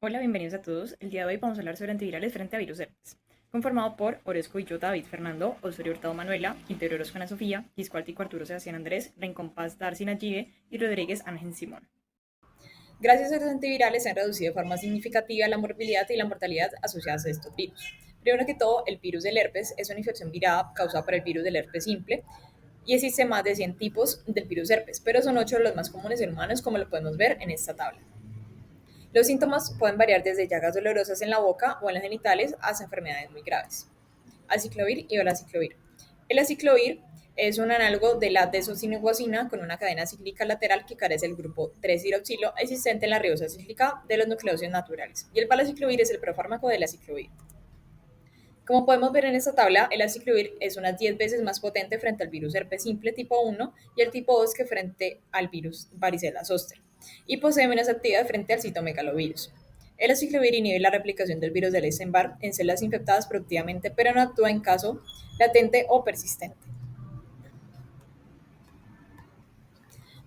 Hola, bienvenidos a todos. El día de hoy vamos a hablar sobre antivirales frente a virus herpes. Conformado por Orozco y yo, David Fernando, Osorio Hurtado Manuela, Quintero Orozco Ana Sofía, Quiscualtico Arturo Sebastián Andrés, Rincón Paz Darcy Nayibe y Rodríguez Ángel Simón. Gracias a los antivirales se han reducido de forma significativa la morbilidad y la mortalidad asociadas a estos virus. Primero que todo, el virus del herpes es una infección viral causada por el virus del herpes simple y existen más de 100 tipos del virus herpes, pero son 8 los más comunes en humanos, como lo podemos ver en esta tabla. Los síntomas pueden variar desde llagas dolorosas en la boca o en los genitales hasta enfermedades muy graves. Aciclovir y olaciclovir. El aciclovir es un análogo de la desoxirribonucleosina con una cadena cíclica lateral que carece del grupo 3-hidroxilo existente en la ribosa cíclica de los nucleósidos naturales. Y el valaciclovir es el profármaco del aciclovir. Como podemos ver en esta tabla, el aciclovir es unas 10 veces más potente frente al virus herpes simple tipo 1 y el tipo 2 que frente al virus varicela zoster, y posee menos actividad frente al citomegalovirus. El aciclovir inhibe la replicación del virus del Epstein-Barr en células infectadas productivamente, pero no actúa en caso latente o persistente.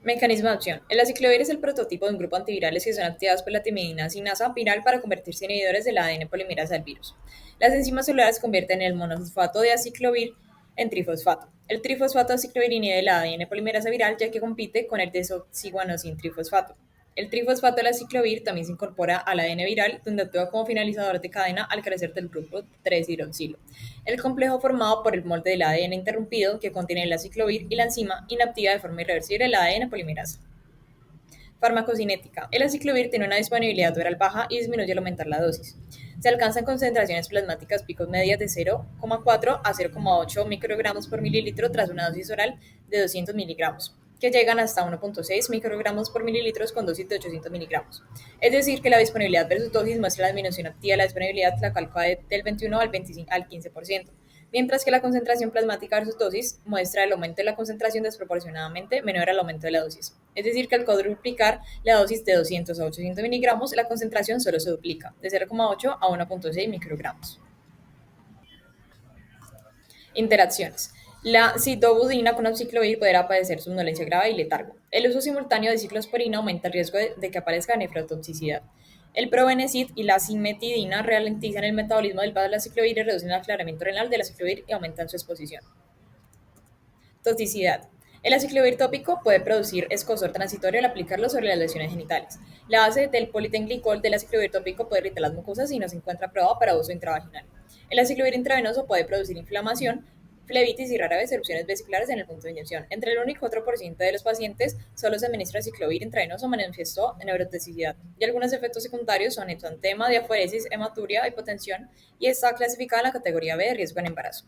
Mecanismo de acción. El aciclovir es el prototipo de un grupo de antivirales que son activados por la timidina sinasa viral para convertirse en inhibidores del ADN polimerasa del virus. Las enzimas celulares convierten el monofosfato de aciclovir en trifosfato. El trifosfato de aciclovir inhibe el ADN polimerasa viral ya que compite con el desoxiguanosin trifosfato. El trifosfato de la aciclovir también se incorpora al ADN viral, donde actúa como finalizador de cadena al crecer del grupo 3-hidroxilo. El complejo formado por el molde del ADN interrumpido que contiene el aciclovir y la enzima inactiva de forma irreversible el ADN polimerasa. Farmacocinética. El aciclovir tiene una disponibilidad oral baja y disminuye al aumentar la dosis. Se alcanzan concentraciones plasmáticas picos medias de 0,4 a 0,8 microgramos por mililitro tras una dosis oral de 200 miligramos, que llegan hasta 1,6 microgramos por mililitro con dosis de 800 miligramos. Es decir, que la disponibilidad versus dosis muestra la disminución activa de la disponibilidad, la cual cae del 21 al 25 al 15%, mientras que la concentración plasmática versus dosis muestra el aumento de la concentración desproporcionadamente menor al aumento de la dosis. Es decir, que al cuadruplicar la dosis de 200 a 800 miligramos, la concentración solo se duplica, de 0,8 a 1,6 microgramos. Interacciones. La citobudina con aciclovir podrá padecer somnolencia grave y letargo. El uso simultáneo de ciclosporina aumenta el riesgo de que aparezca nefrotoxicidad. El probenecid y la cimetidina ralentizan el metabolismo del aciclovir y reducen el aclaramiento renal del aciclovir y aumentan su exposición. Toxicidad. El aciclovir tópico puede producir escozor transitorio al aplicarlo sobre las lesiones genitales. La base del politenglicol del aciclovir tópico puede irritar las mucosas y no se encuentra aprobado para uso intravaginal. El aciclovir intravenoso puede producir inflamación, flebitis y rara vez erupciones vesiculares en el punto de inyección. Entre el 1 y 4% de los pacientes solo se administra aciclovir intravenoso manifestó neurotoxicidad y algunos efectos secundarios son exantema, diaforesis, hematuria, hipotensión y está clasificada en la categoría B de riesgo en embarazo.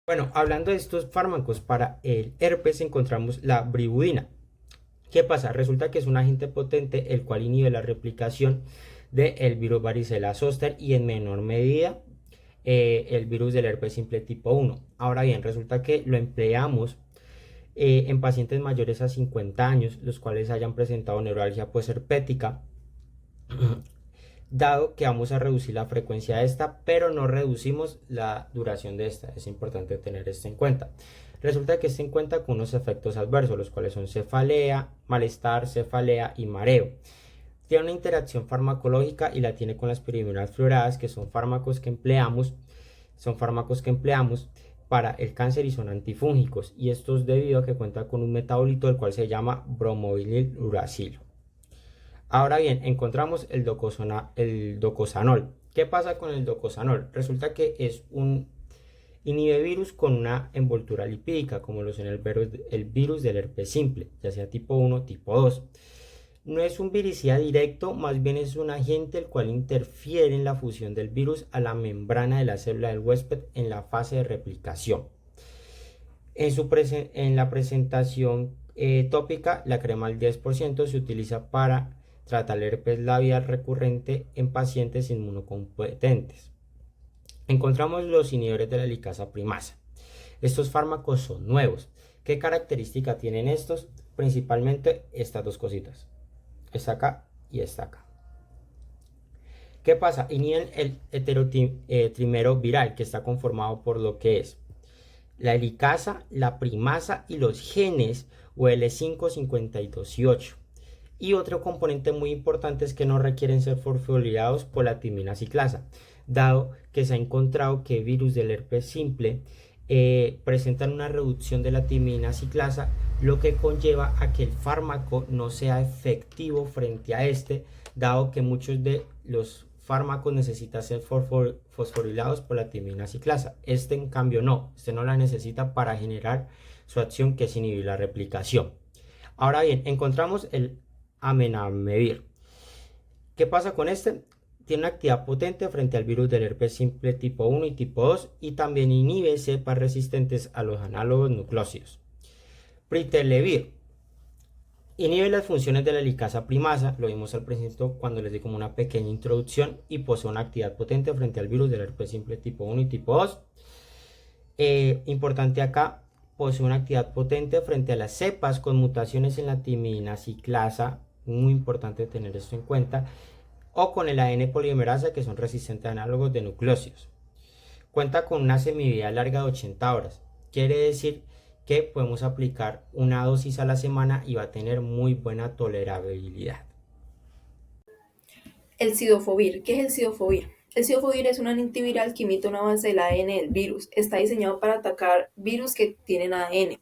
Bueno, hablando de estos fármacos para el herpes, encontramos la bribudina. ¿Qué pasa? Resulta que es un agente potente el cual inhibe la replicación del virus varicela zoster y en menor medida el virus del herpes simple tipo 1. Ahora bien, resulta que lo empleamos en pacientes mayores a 50 años, los cuales hayan presentado neuralgia herpética, dado que vamos a reducir la frecuencia de esta, pero no reducimos la duración de esta. Es importante tener esto en cuenta. Resulta que este en cuenta con unos efectos adversos, los cuales son cefalea, malestar, cefalea y mareo. Tiene una interacción farmacológica y la tiene con las piriminas fluoradas, que son fármacos que empleamos para el cáncer y son antifúngicos. Y esto es debido a que cuenta con un metabolito el cual se llama bromoviniluracilo. Ahora bien, encontramos el docosanol. ¿Qué pasa con el docosanol? Resulta que es un inhibivirus con una envoltura lipídica, como lo son el virus del herpes simple, ya sea tipo 1 o tipo 2. No es un viricida directo, más bien es un agente el cual interfiere en la fusión del virus a la membrana de la célula del huésped en la fase de replicación. En la presentación tópica, la crema al 10% se utiliza para tratar el herpes labial recurrente en pacientes inmunocompetentes. Encontramos los inhibidores de la helicasa primasa. Estos fármacos son nuevos. ¿Qué característica tienen estos? Principalmente estas dos cositas. Esta acá y esta acá. ¿Qué pasa? Inhiben el heterotrimero viral, que está conformado por lo que es la helicasa, la primasa y los genes OL5, 52 y 8. Y otro componente muy importante es que no requieren ser fosforilados por la timina ciclasa, dado que se ha encontrado que virus del herpes simple presentan una reducción de la timina ciclasa, lo que conlleva a que el fármaco no sea efectivo frente a este, dado que muchos de los fármacos necesitan ser fosforilados por la timina ciclasa. Este en cambio no, este no la necesita para generar su acción, que es inhibir la replicación. Ahora bien, encontramos el amenamivir. ¿Qué pasa con este? Tiene una actividad potente frente al virus del herpes simple tipo 1 y tipo 2 y también inhibe cepas resistentes a los análogos nucleósidos. Pritelivir inhibe las funciones de la helicasa primasa, lo vimos al principio cuando les di como una pequeña introducción, y posee una actividad potente frente al virus del herpes simple tipo 1 y tipo 2. Importante acá, posee una actividad potente frente a las cepas con mutaciones en la timina ciclasa, muy importante tener esto en cuenta, o con el ADN polimerasa, que son resistentes a análogos de nucleósidos. Cuenta con una semivida larga de 80 horas, quiere decir que podemos aplicar una dosis a la semana y va a tener muy buena tolerabilidad. El cidofovir. ¿Qué es el cidofovir? El cidofovir es un antiviral que imita una base del ADN del virus. Está diseñado para atacar virus que tienen ADN.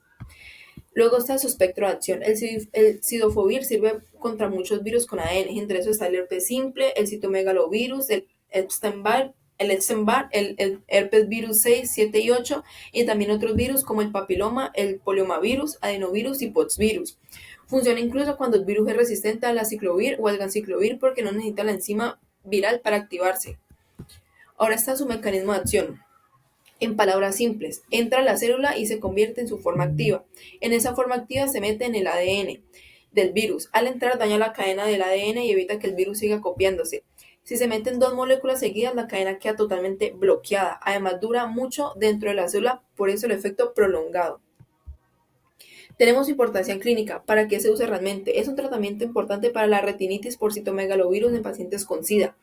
Luego está su espectro de acción. El cidofovir sirve contra muchos virus con ADN. Entre esos está el herpes simple, el citomegalovirus, el Epstein-Barr, el herpes virus 6, 7 y 8, y también otros virus como el papiloma, el poliomavirus, adenovirus y poxvirus. Funciona incluso cuando el virus es resistente al aciclovir o al ganciclovir porque no necesita la enzima viral para activarse. Ahora está su mecanismo de acción. En palabras simples, entra a la célula y se convierte en su forma activa. En esa forma activa se mete en el ADN del virus. Al entrar daña la cadena del ADN y evita que el virus siga copiándose. Si se meten dos moléculas seguidas, la cadena queda totalmente bloqueada. Además, dura mucho dentro de la célula, por eso el efecto prolongado. Tenemos importancia clínica. ¿Para qué se usa realmente? Es un tratamiento importante para la retinitis por citomegalovirus en pacientes con SIDA.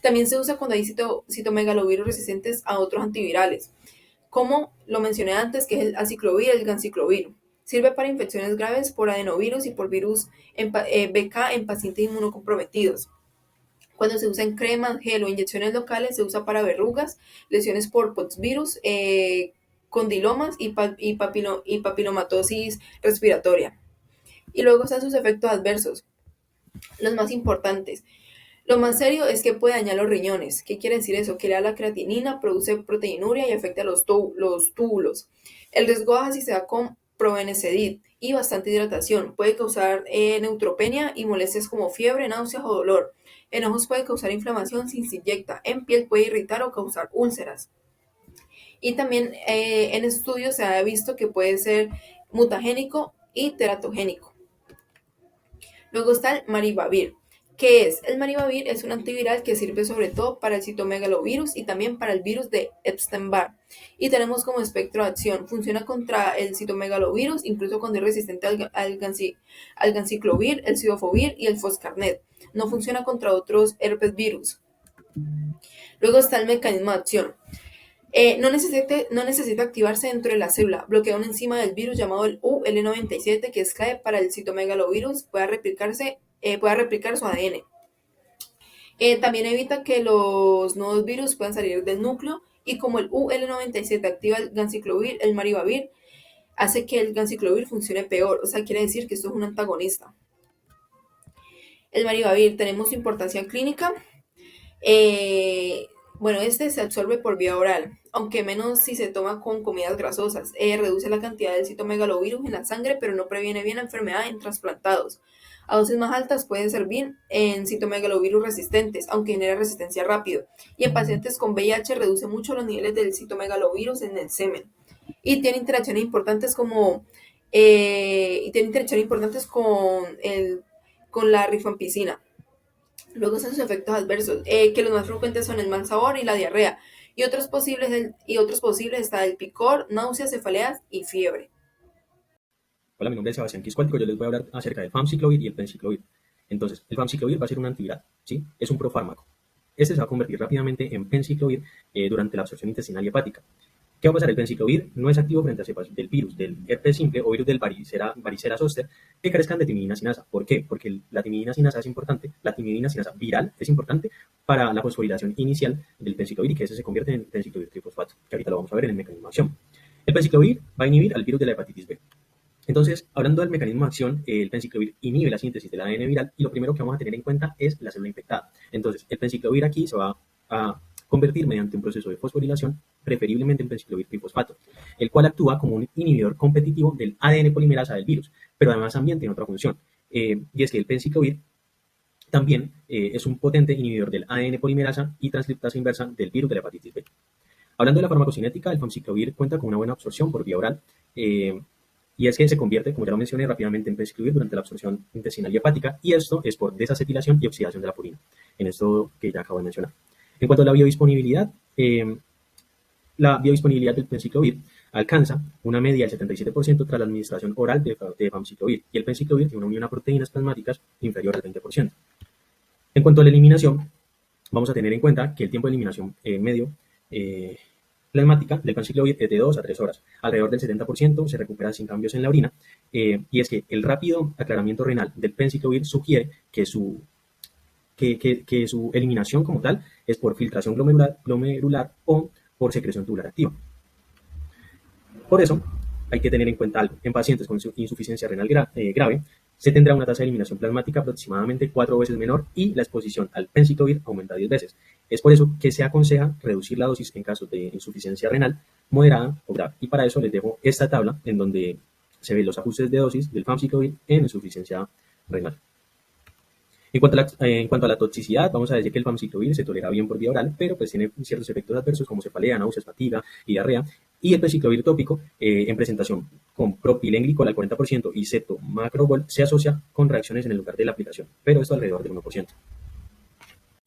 También se usa cuando hay citomegalovirus resistentes a otros antivirales, como lo mencioné antes, que es el aciclovir y el ganciclovir. Sirve para infecciones graves por adenovirus y por virus BK en pacientes inmunocomprometidos. Cuando se usa en cremas, gel o inyecciones locales, se usa para verrugas, lesiones por poxvirus, condilomas y papilomatosis respiratoria. Y luego están sus efectos adversos, los más importantes. Lo más serio es que puede dañar los riñones. ¿Qué quiere decir eso? Que le da la creatinina, produce proteinuria y afecta los túbulos. El riesgo baja si se da con probenecid y bastante hidratación. Puede causar neutropenia y molestias como fiebre, náuseas o dolor. En ojos puede causar inflamación si se inyecta. En piel puede irritar o causar úlceras. Y también en estudios se ha visto que puede ser mutagénico y teratogénico. Luego está el maribavir. ¿Qué es? El maribavir es un antiviral que sirve sobre todo para el citomegalovirus y también para el virus de Epstein-Barr. Y tenemos como espectro de acción. Funciona contra el citomegalovirus, incluso cuando es resistente al ganciclovir, el cidofovir y el foscarnet. No funciona contra otros herpes virus. Luego está el mecanismo de acción. No necesita activarse dentro de la célula. Bloquea una enzima del virus llamado el UL97 que es clave para el citomegalovirus pueda replicar su ADN. También evita que los nuevos virus puedan salir del núcleo y como el UL97 activa el ganciclovir, el maribavir hace que el ganciclovir funcione peor. O sea, quiere decir que esto es un antagonista. El maribavir, tenemos importancia clínica. Bueno, este se absorbe por vía oral, aunque menos si se toma con comidas grasosas. Reduce la cantidad del citomegalovirus en la sangre, pero no previene bien la enfermedad en trasplantados. A dosis más altas puede servir en citomegalovirus resistentes, aunque genera resistencia rápido. Y en pacientes con VIH reduce mucho los niveles del citomegalovirus en el semen. Y tiene interacciones importantes con la rifampicina. Luego están sus efectos adversos, que los más frecuentes son el mal sabor y la diarrea. Y otros posibles está el picor, náuseas, cefaleas y fiebre. Hola, mi nombre es Sebastián Quiscuáltico. Yo les voy a hablar acerca del famciclovir y el penciclovir. Entonces, el famciclovir va a ser un antiviral, ¿sí? Es un profármaco. Este se va a convertir rápidamente en penciclovir durante la absorción intestinal y hepática. ¿Qué va a pasar? El penciclovir no es activo frente a cepas del virus del herpes simple o virus del varicela zoster que carezcan de timidina sinasa. ¿Por qué? Porque la timidina sinasa es importante, la timidina sinasa viral es importante para la fosforilación inicial del penciclovir y que ese se convierte en penciclovir trifosfato, que ahorita lo vamos a ver en el mecanismo de acción. El penciclovir va a inhibir al virus de la hepatitis B. Entonces, hablando del mecanismo de acción, el penciclovir inhibe la síntesis del ADN viral y lo primero que vamos a tener en cuenta es la célula infectada. Entonces, el penciclovir aquí se va a convertir mediante un proceso de fosforilación, preferiblemente en penciclovir trifosfato, el cual actúa como un inhibidor competitivo del ADN polimerasa del virus, pero además también tiene otra función, y es que el penciclovir también es un potente inhibidor del ADN polimerasa y transcriptasa inversa del virus de la hepatitis B. Hablando de la farmacocinética, el famciclovir cuenta con una buena absorción por vía oral, y es que se convierte, como ya lo mencioné rápidamente, en penciclovir durante la absorción intestinal y hepática, y esto es por desacetilación y oxidación de la purina, en esto que ya acabo de mencionar. En cuanto a la biodisponibilidad del penciclovir alcanza una media del 77% tras la administración oral de famciclovir, y el penciclovir tiene una unión a proteínas plasmáticas inferior al 20%. En cuanto a la eliminación, vamos a tener en cuenta que el tiempo de eliminación medio plasmática del penciclovir es de 2 a 3 horas. Alrededor del 70% se recupera sin cambios en la orina, y es que el rápido aclaramiento renal del penciclovir sugiere que su eliminación como tal es por filtración glomerular o por secreción tubular activa. Por eso, hay que tener en cuenta algo. En pacientes con insuficiencia renal grave, se tendrá una tasa de eliminación plasmática aproximadamente 4 veces menor y la exposición al penciclovir aumenta 10 veces. Es por eso que se aconseja reducir la dosis en casos de insuficiencia renal moderada o grave. Y para eso les dejo esta tabla en donde se ven los ajustes de dosis del famciclovir en insuficiencia renal. En cuanto a la toxicidad, vamos a decir que el famciclovir se tolera bien por vía oral, pero pues tiene ciertos efectos adversos como cefalea, náuseas, fatiga y diarrea. Y el penciclovir tópico, en presentación con propilenglicol al 40% y cetomacrobol, se asocia con reacciones en el lugar de la aplicación, pero esto alrededor del 1%.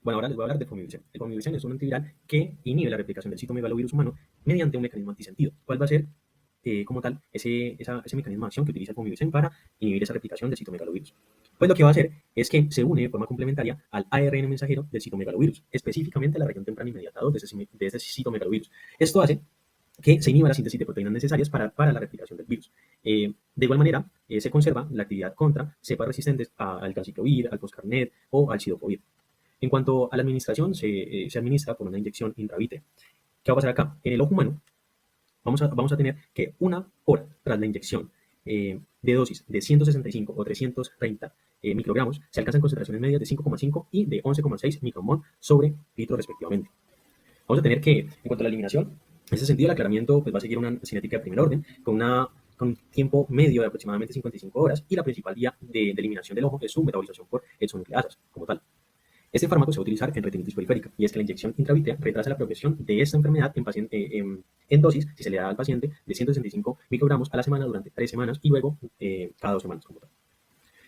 Bueno, ahora les voy a hablar del fomivicen. El fomivicen es un antiviral que inhibe la replicación del citomegalovirus humano mediante un mecanismo antisentido. ¿Cuál va a ser, como tal, ese mecanismo de acción que utiliza el fomivicen para inhibir esa replicación del citomegalovirus? Pues lo que va a hacer es que se une de forma complementaria al ARN mensajero del citomegalovirus, específicamente a la región temprana inmediata 2 de ese citomegalovirus. Esto hace que se inhiba la síntesis de proteínas necesarias para la replicación del virus. De igual manera, se conserva la actividad contra cepas resistentes al ganciclovir, al foscarnet o al cidofovir. En cuanto a la administración, se administra por una inyección intravítrea. ¿Qué va a pasar acá? En el ojo humano vamos a tener que 1 hora tras la inyección de dosis de 165 o 330 microgramos, se alcanzan concentraciones medias de 5,5 y de 11,6 micromol sobre litro respectivamente. Vamos a tener que, en cuanto a la eliminación, en ese sentido el aclaramiento pues, va a seguir una cinética de primer orden con un tiempo medio de aproximadamente 55 horas y la principal vía de eliminación del ojo es su metabolización por exonucleasas como tal. Este fármaco se va a utilizar en retinitis periférica y es que la inyección intravítrea retrasa la progresión de esta enfermedad en dosis si se le da al paciente de 165 microgramos a la semana durante 3 semanas y luego cada 2 semanas como tal.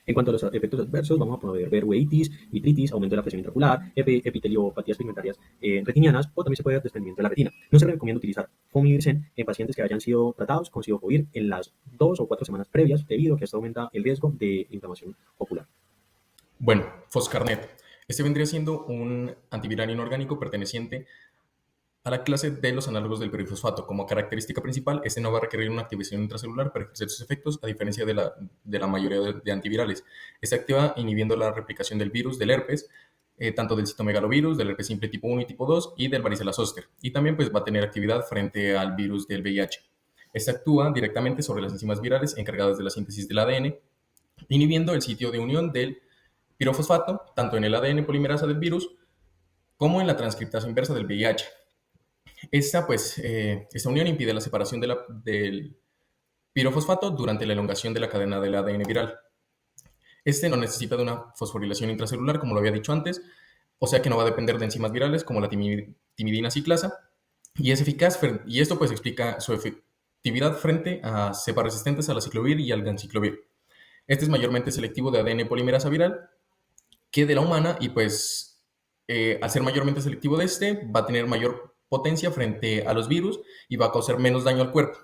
En cuanto a los efectos adversos, vamos a poder ver uveitis, vitritis, aumento de la presión intraocular, epiteliopatías pigmentarias retinianas o también se puede ver desprendimiento de la retina. No se recomienda utilizar fomivicen en pacientes que hayan sido tratados con cidofovir en las 2 o 4 semanas previas debido a que esto aumenta el riesgo de inflamación ocular. Bueno, foscarnet. Este vendría siendo un antiviral inorgánico perteneciente a la clase de los análogos del pirofosfato. Como característica principal, este no va a requerir una activación intracelular para ejercer sus efectos, a diferencia de la mayoría de antivirales. Este activa inhibiendo la replicación del virus del herpes, tanto del citomegalovirus, del herpes simple tipo 1 y tipo 2 y del varicela zoster. Y también pues, va a tener actividad frente al virus del VIH. Este actúa directamente sobre las enzimas virales encargadas de la síntesis del ADN, inhibiendo el sitio de unión del pirofosfato, tanto en el ADN polimerasa del virus como en la transcriptasa inversa del VIH. Esta unión impide la separación del pirofosfato durante la elongación de la cadena del ADN viral. Este no necesita de una fosforilación intracelular, como lo había dicho antes, o sea que no va a depender de enzimas virales como la timidina ciclasa, y es eficaz, y esto pues explica su efectividad frente a cepas resistentes al aciclovir y al ganciclovir. Este es mayormente selectivo de ADN polimerasa viral que de la humana, y pues al ser mayormente selectivo de este, va a tener mayor potencia frente a los virus y va a causar menos daño al cuerpo.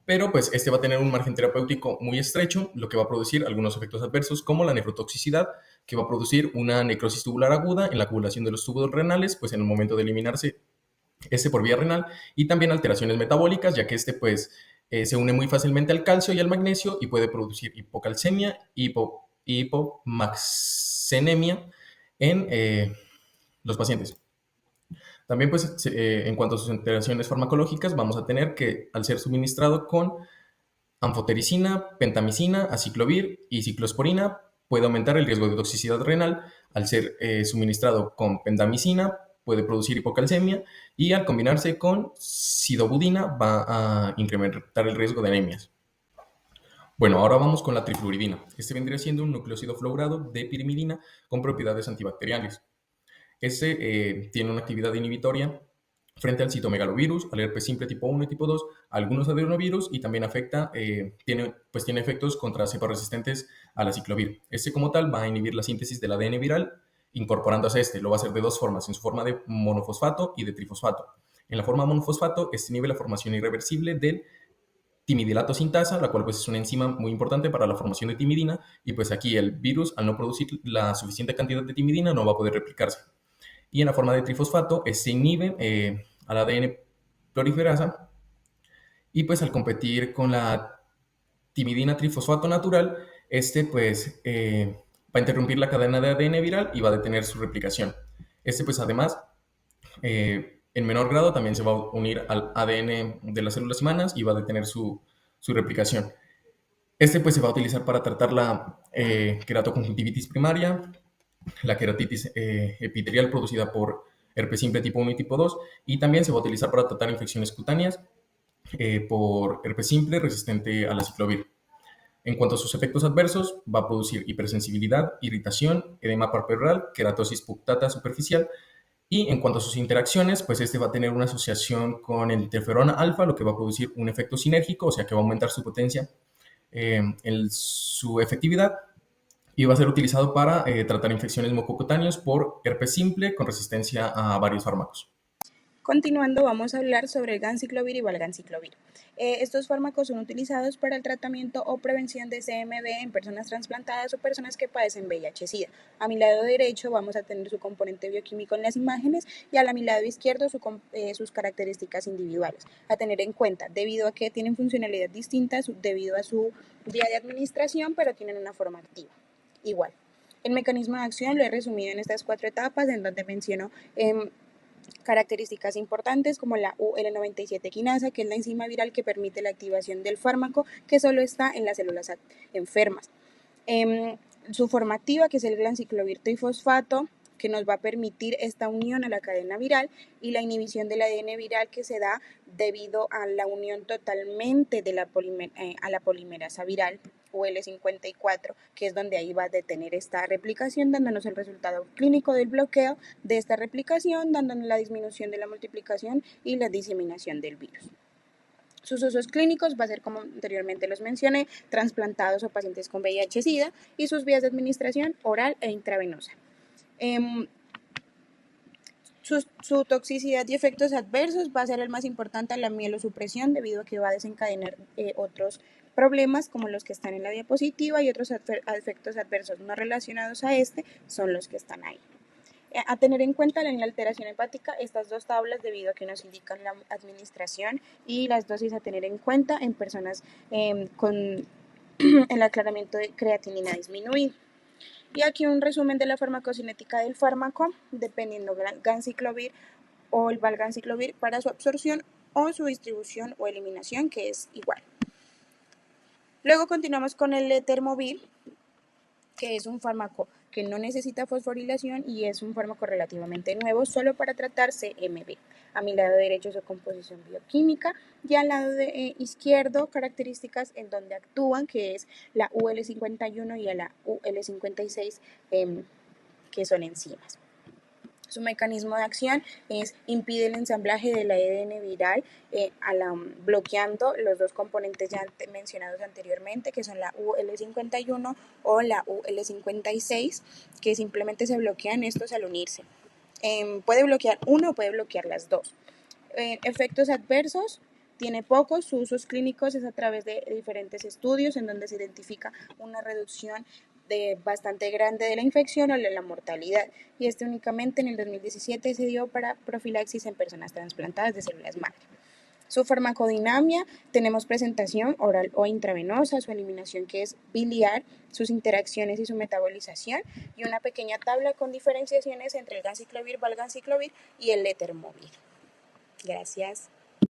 Pero pues este va a tener un margen terapéutico muy estrecho, lo que va a producir algunos efectos adversos como la nefrotoxicidad, que va a producir una necrosis tubular aguda en la acumulación de los tubos renales, pues en el momento de eliminarse por vía renal, y también alteraciones metabólicas, ya que pues se une muy fácilmente al calcio y al magnesio y puede producir hipocalcemia y hipomaxemia en los pacientes. También, pues, en cuanto a sus interacciones farmacológicas, vamos a tener que, al ser suministrado con anfotericina, pentamicina, aciclovir y ciclosporina, puede aumentar el riesgo de toxicidad renal. Al ser suministrado con pentamicina, puede producir hipocalcemia, y al combinarse con sidobudina va a incrementar el riesgo de anemias. Bueno, ahora vamos con la trifluoridina. Este vendría siendo un nucleósido fluorado de pirimidina con propiedades antibacteriales. Tiene una actividad inhibitoria frente al citomegalovirus, al herpes simple tipo 1 y tipo 2, a algunos adenovirus, y también tiene efectos contra cepas resistentes a la ciclovir. Como tal va a inhibir la síntesis del ADN viral incorporándose a lo va a hacer de dos formas, en su forma de monofosfato y de trifosfato. En la forma monofosfato, inhibe la formación irreversible del timidilato sintasa, la cual pues es una enzima muy importante para la formación de timidina, y pues aquí el virus, al no producir la suficiente cantidad de timidina, no va a poder replicarse. Y en la forma de trifosfato, se inhibe al ADN proliferasa, y pues al competir con la timidina trifosfato natural, pues va a interrumpir la cadena de ADN viral y va a detener su replicación. Pues además, en menor grado también se va a unir al ADN de las células humanas y va a detener su replicación. Pues se va a utilizar para tratar la queratoconjuntivitis primaria, la queratitis epitelial producida por herpes simple tipo 1 y tipo 2, y también se va a utilizar para tratar infecciones cutáneas por herpes simple resistente a la ciclovir. En cuanto a sus efectos adversos, va a producir hipersensibilidad, irritación, edema palpebral, queratosis punctata superficial. Y en cuanto a sus interacciones, pues va a tener una asociación con el interferona alfa, lo que va a producir un efecto sinérgico, o sea que va a aumentar su potencia, su efectividad, y va a ser utilizado para tratar infecciones mucocutáneas por herpes simple con resistencia a varios fármacos. Continuando, vamos a hablar sobre el ganciclovir y valganciclovir. Estos fármacos son utilizados para el tratamiento o prevención de CMV en personas trasplantadas o personas que padecen VIH-Sida. A mi lado derecho vamos a tener su componente bioquímico en las imágenes, y a mi lado izquierdo sus características individuales. A tener en cuenta, debido a que tienen funcionalidad distinta, debido a su vía de administración, pero tienen una forma activa igual. El mecanismo de acción lo he resumido en estas 4 etapas, en donde menciono características importantes como la UL97 quinasa, que es la enzima viral que permite la activación del fármaco, que solo está en las células enfermas. Su forma activa, que es el ganciclovir trifosfato, que nos va a permitir esta unión a la cadena viral, y la inhibición del ADN viral, que se da debido a la unión totalmente de a la polimerasa viral UL54, que es donde ahí va a detener esta replicación, dándonos el resultado clínico del bloqueo de esta replicación, dándonos la disminución de la multiplicación y la diseminación del virus. Sus usos clínicos va a ser, como anteriormente los mencioné, trasplantados o pacientes con VIH-Sida, y sus vías de administración oral e intravenosa. Su toxicidad y efectos adversos va a ser el más importante, la mielosupresión, debido a que va a desencadenar otros problemas como los que están en la diapositiva, y otros efectos adversos no relacionados a son los que están ahí. A tener en cuenta en la alteración hepática estas 2 tablas, debido a que nos indican la administración y las dosis a tener en cuenta en personas con el aclaramiento de creatinina disminuida. Y aquí un resumen de la farmacocinética del fármaco, dependiendo del ganciclovir o el valganciclovir, para su absorción o su distribución o eliminación, que es igual. Luego continuamos con el letermovir, que es un fármaco que no necesita fosforilación y es un fármaco relativamente nuevo, solo para tratar CMV. A mi lado derecho su composición bioquímica, y al lado izquierdo características en donde actúan, que es la UL51 y a la UL56, que son enzimas. Su mecanismo de acción impide el ensamblaje del ADN viral, bloqueando los 2 componentes ya mencionados anteriormente, que son la UL51 o la UL56, que simplemente se bloquean estos al unirse. Puede bloquear uno o puede bloquear las 2. Efectos adversos tiene pocos. Sus usos clínicos es a través de diferentes estudios, en donde se identifica una reducción bastante grande de la infección o de la mortalidad, y este únicamente en el 2017 se dio para profilaxis en personas trasplantadas de células madre. Su farmacodinamia, tenemos presentación oral o intravenosa, su eliminación que es biliar, sus interacciones y su metabolización, y una pequeña tabla con diferenciaciones entre el ganciclovir, valganciclovir y el letermovir. Gracias.